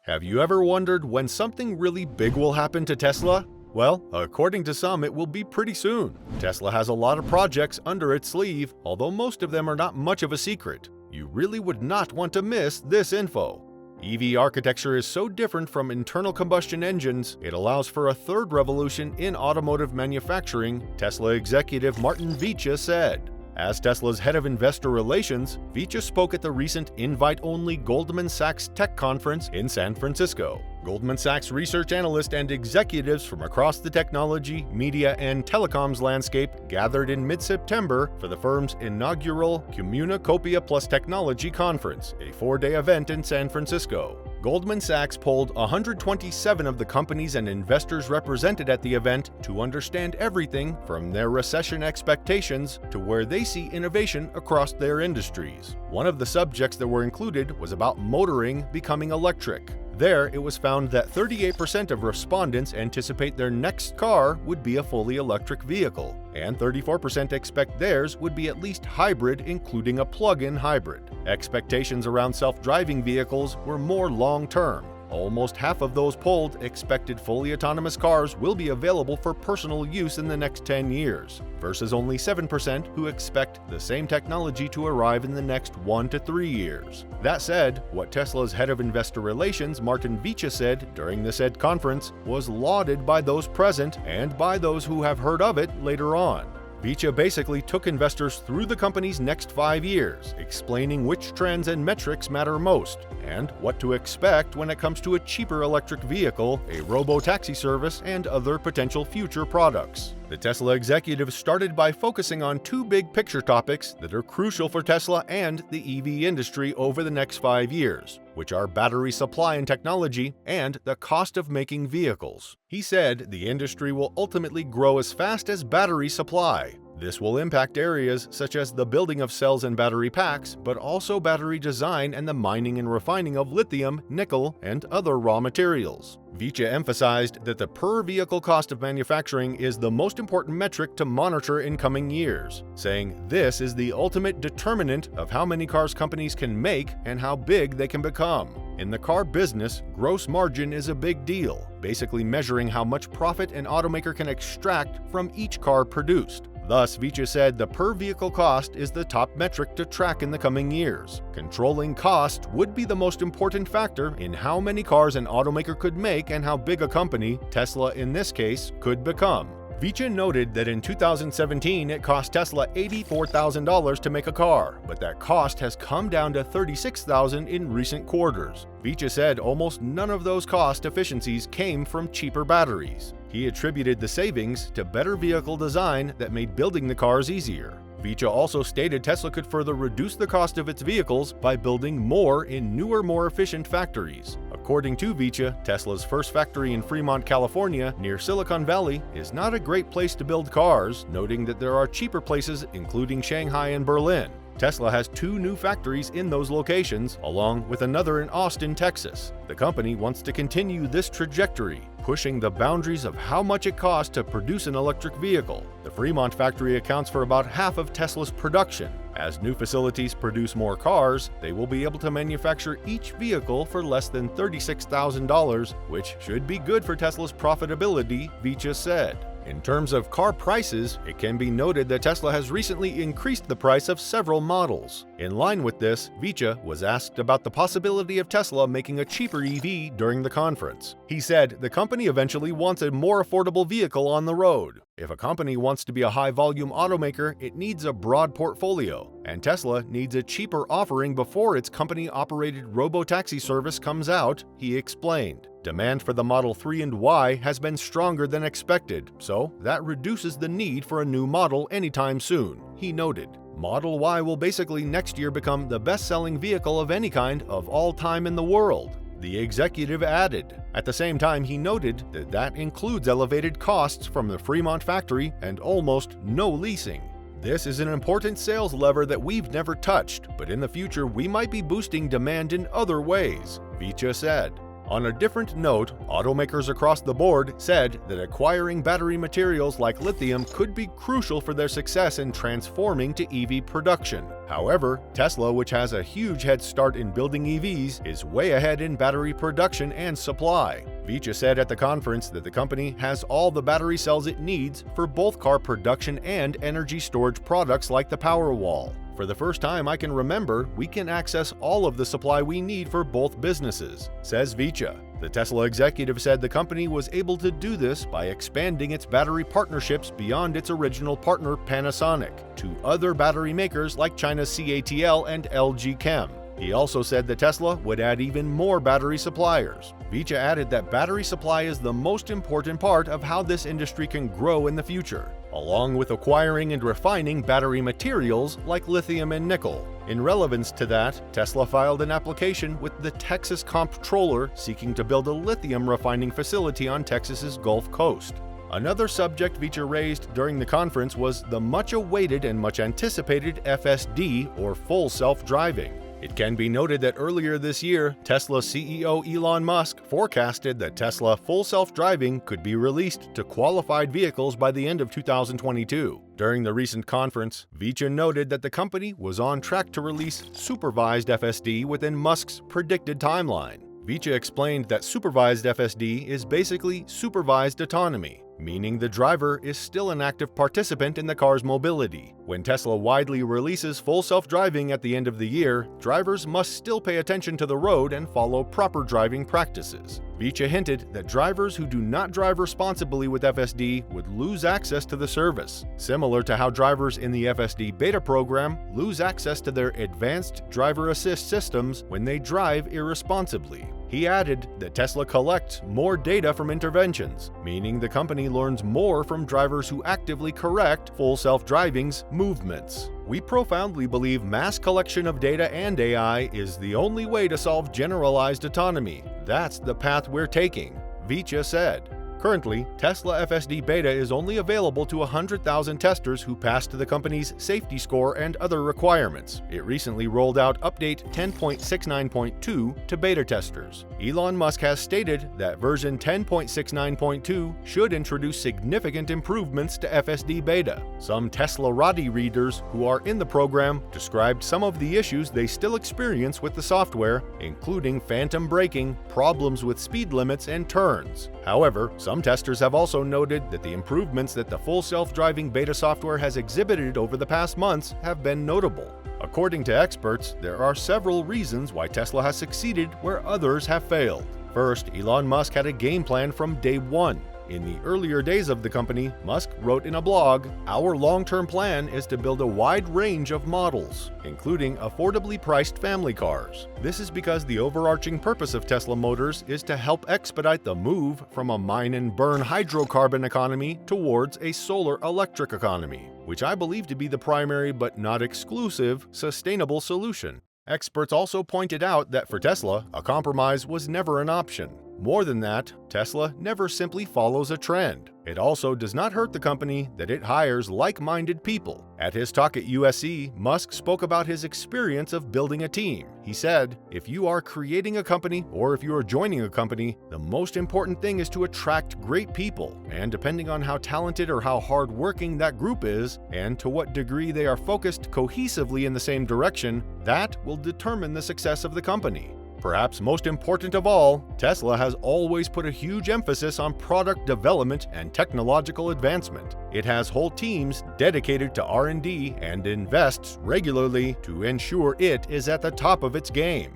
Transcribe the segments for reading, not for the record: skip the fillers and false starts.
Have you ever wondered when something really big will happen to Tesla? Well, according to some, it will be pretty soon. Tesla has a lot of projects under its sleeve, although most of them are not much of a secret. You really would not want to miss this info. EV architecture is so different from internal combustion engines, it allows for a third revolution in automotive manufacturing, Tesla executive Martin Vicha said. As Tesla's head of investor relations, Vicha spoke at the recent invite-only Goldman Sachs Tech Conference in San Francisco. Goldman Sachs research analysts and executives from across the technology, media, and telecoms landscape gathered in mid-September for the firm's inaugural Communacopia Plus Technology Conference, a 4-day event in San Francisco. Goldman Sachs polled 127 of the companies and investors represented at the event to understand everything from their recession expectations to where they see innovation across their industries. One of the subjects that were included was about motoring becoming electric. There, it was found that 38% of respondents anticipate their next car would be a fully electric vehicle, and 34% expect theirs would be at least hybrid, including a plug-in hybrid. Expectations around self-driving vehicles were more long-term. Almost half of those polled expected fully autonomous cars will be available for personal use in the next 10 years, versus only 7% who expect the same technology to arrive in the next 1 to 3 years. That said, what Tesla's head of investor relations, Martin Vicha, said during the said conference was lauded by those present and by those who have heard of it later on. Vicha basically took investors through the company's next 5 years, explaining which trends and metrics matter most, and what to expect when it comes to a cheaper electric vehicle, a robo-taxi service, and other potential future products. The Tesla executive started by focusing on 2 big picture topics that are crucial for Tesla and the EV industry over the next 5 years, which are battery supply and technology and the cost of making vehicles. He said the industry will ultimately grow as fast as battery supply. This will impact areas such as the building of cells and battery packs, but also battery design and the mining and refining of lithium, nickel, and other raw materials. Vicha emphasized that the per-vehicle cost of manufacturing is the most important metric to monitor in coming years, saying this is the ultimate determinant of how many cars companies can make and how big they can become. In the car business, gross margin is a big deal, basically measuring how much profit an automaker can extract from each car produced. Thus, Vicha said the per-vehicle cost is the top metric to track in the coming years. Controlling cost would be the most important factor in how many cars an automaker could make and how big a company, Tesla in this case, could become. Vicha noted that in 2017 it cost Tesla $84,000 to make a car, but that cost has come down to $36,000 in recent quarters. Vicha said almost none of those cost efficiencies came from cheaper batteries. He attributed the savings to better vehicle design that made building the cars easier. Vicha also stated Tesla could further reduce the cost of its vehicles by building more in newer, more efficient factories. According to Vicha, Tesla's first factory in Fremont, California, near Silicon Valley, is not a great place to build cars, noting that there are cheaper places including Shanghai and Berlin. Tesla has 2 new factories in those locations, along with another in Austin, Texas. The company wants to continue this trajectory, pushing the boundaries of how much it costs to produce an electric vehicle. The Fremont factory accounts for about half of Tesla's production. As new facilities produce more cars, they will be able to manufacture each vehicle for less than $36,000, which should be good for Tesla's profitability, Vicha said. In terms of car prices, it can be noted that Tesla has recently increased the price of several models. In line with this, Vicha was asked about the possibility of Tesla making a cheaper EV during the conference. He said the company eventually wants a more affordable vehicle on the road. If a company wants to be a high-volume automaker, it needs a broad portfolio, and Tesla needs a cheaper offering before its company-operated robo-taxi service comes out, he explained. Demand for the Model 3 and Y has been stronger than expected, so that reduces the need for a new model anytime soon, he noted. Model Y will basically next year become the best-selling vehicle of any kind of all time in the world, the executive added. At the same time, he noted that that includes elevated costs from the Fremont factory and almost no leasing. This is an important sales lever that we've never touched, but in the future we might be boosting demand in other ways, Vicha said. On a different note, automakers across the board said that acquiring battery materials like lithium could be crucial for their success in transforming to EV production. However, Tesla, which has a huge head start in building EVs, is way ahead in battery production and supply. Vicha said at the conference that the company has all the battery cells it needs for both car production and energy storage products like the Powerwall. For the first time I can remember, we can access all of the supply we need for both businesses, says Vicha. The Tesla executive said the company was able to do this by expanding its battery partnerships beyond its original partner Panasonic to other battery makers like China's CATL and LG Chem. He also said that Tesla would add even more battery suppliers. Vicha added that battery supply is the most important part of how this industry can grow in the future, along with acquiring and refining battery materials like lithium and nickel. In relevance to that, Tesla filed an application with the Texas Comptroller seeking to build a lithium refining facility on Texas's Gulf Coast. Another subject Vicha raised during the conference was the much-awaited and much-anticipated FSD, or full self-driving. It can be noted that earlier this year, Tesla CEO Elon Musk forecasted that Tesla full self-driving could be released to qualified vehicles by the end of 2022. During the recent conference, Vicha noted that the company was on track to release supervised FSD within Musk's predicted timeline. Vicha explained that supervised FSD is basically supervised autonomy, meaning the driver is still an active participant in the car's mobility. When Tesla widely releases full self-driving at the end of the year, drivers must still pay attention to the road and follow proper driving practices. Vicha hinted that drivers who do not drive responsibly with FSD would lose access to the service, similar to how drivers in the FSD beta program lose access to their advanced driver assist systems when they drive irresponsibly. He added that Tesla collects more data from interventions, meaning the company learns more from drivers who actively correct full self-driving's movements. We profoundly believe mass collection of data and AI is the only way to solve generalized autonomy. That's the path we're taking, Vicha said. Currently, Tesla FSD Beta is only available to 100,000 testers who passed the company's safety score and other requirements. It recently rolled out Update 10.69.2 to beta testers. Elon Musk has stated that version 10.69.2 should introduce significant improvements to FSD Beta. Some Teslarati readers who are in the program described some of the issues they still experience with the software, including phantom braking, problems with speed limits, and turns. However, some testers have also noted that the improvements that the full self-driving beta software has exhibited over the past months have been notable. According to experts, there are several reasons why Tesla has succeeded where others have failed. First, Elon Musk had a game plan from day one. In the earlier days of the company, Musk wrote in a blog, "Our long-term plan is to build a wide range of models, including affordably priced family cars." This is because the overarching purpose of Tesla Motors is to help expedite the move from a mine and burn hydrocarbon economy towards a solar electric economy, which I believe to be the primary but not exclusive sustainable solution. Experts also pointed out that for Tesla, a compromise was never an option. More than that, Tesla never simply follows a trend. It also does not hurt the company that it hires like-minded people. At his talk at USC, Musk spoke about his experience of building a team. He said, "If you are creating a company or if you are joining a company, the most important thing is to attract great people, and depending on how talented or how hard-working that group is, and to what degree they are focused cohesively in the same direction, that will determine the success of the company." Perhaps most important of all, Tesla has always put a huge emphasis on product development and technological advancement. It has whole teams dedicated to R&D and invests regularly to ensure it is at the top of its game.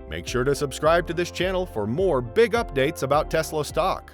Make sure to subscribe to this channel for more big updates about Tesla stock.